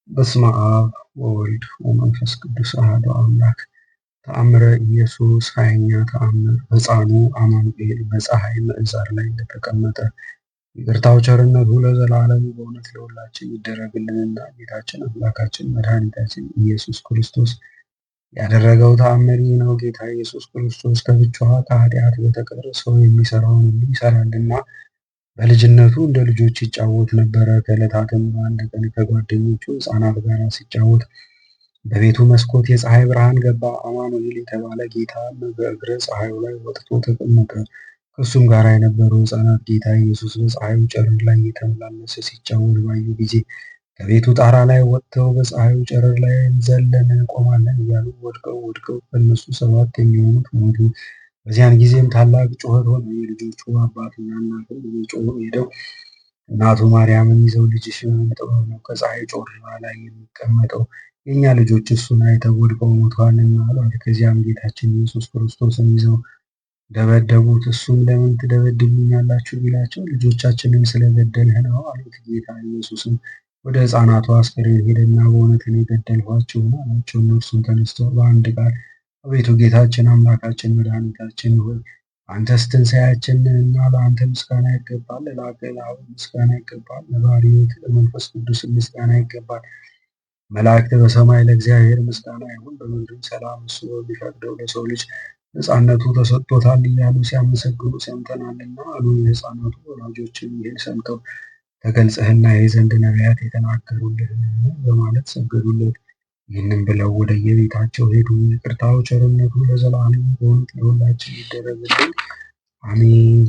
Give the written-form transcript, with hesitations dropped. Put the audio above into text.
በስመ አብ ወወልድ ወመንፈስ ቅዱስ አሐዱ አምላክ። ተአምረ ኢየሱስ ሃያኛ ተአምር። ሕፃኑ አማኑኤል በፀሐይ ምዕዛር ላይ እንደተቀመጠ ይቅርታው ቸርነቱ ለዘላለሙ በእውነት ለሁላችን ይደረግልንና ጌታችን አምላካችን መድኃኒታችን ኢየሱስ ክርስቶስ ያደረገው ተአምር ይህ ነው። ጌታ ኢየሱስ ክርስቶስ ከብቻዋ ከኃጢአት በተቀር ሰው የሚሰራውን ሁሉ ይሰራልና በልጅነቱ እንደ ልጆች ይጫወት ነበረ። ከዕለታትም በአንድ ቀን ከጓደኞቹ ሕፃናት ጋር ሲጫወት በቤቱ መስኮት የፀሐይ ብርሃን ገባ። አማኑኤል የተባለ ጌታ በእግረ ፀሐዩ ላይ ወጥቶ ተቀመጠ። ከእሱም ጋር የነበሩ ሕፃናት ጌታ ኢየሱስ በፀሐዩ ጨረር ላይ እየተመላለሰ ሲጫወት ባዩ ጊዜ ከቤቱ ጣራ ላይ ወጥተው በፀሐዩ ጨረር ላይ ዘለን እንቆማለን እያሉ ወድቀው ከእነሱ 7 የሚሆኑት ሞቱ። በዚያን ጊዜም ታላቅ ጩኸት ሆነ። የልጆቹ አባትና እናትም እየጮሁ ሄደው እናቱ ማርያምን ይዘው ልጅሽ ምን ጥበብ ነው ከፀሐይ ጮራ ላይ የሚቀመጠው? የእኛ ልጆች እሱን አይተው ወድቀው ሞተዋልና አሏት። ከዚያም ጌታችን ኢየሱስ ክርስቶስን ይዘው ደበደቡት። እሱም ለምን ትደበድቡኛላችሁ ቢላቸው ልጆቻችንን ስለገደልህ ነው አሉት። ጌታ ኢየሱስም ወደ ሕፃናቱ አስከሬን ሄደና በእውነት እኔ ገደልኋቸውን አላቸው። እነርሱም ተነስተው በአንድ ቃል አቤቱ ጌታችን አምላካችን መድኃኒታችን ሆይ አንተስ ትንሣኤያችን ነህና ለአንተ ምስጋና ይገባል። ለላከ ለአብ ምስጋና ይገባል። ለባሕርይ ሕይወት ለመንፈስ ቅዱስ ምስጋና ይገባል። መላእክት በሰማይ ለእግዚአብሔር ምስጋና ይሁን፣ በምድርም ሰላም። እሱ ቢፈቅደው ለሰው ልጅ ነፃነቱ ተሰጥቶታል እያሉ ሲያመሰግኑ ሰምተናልና አሉ። የሕፃናቱ ወላጆችም ይህን ሰምተው ተገልጸህና ይህ ዘንድ ነቢያት የተናገሩልህን በማለት ሰገዱለት። ይህንም ብለው ወደ የቤታቸው ሄዱ። ይቅርታው ቸርነቱ ለዘላለሙ በእውነት ለሁላችን ይደረግልን፣ አሜን።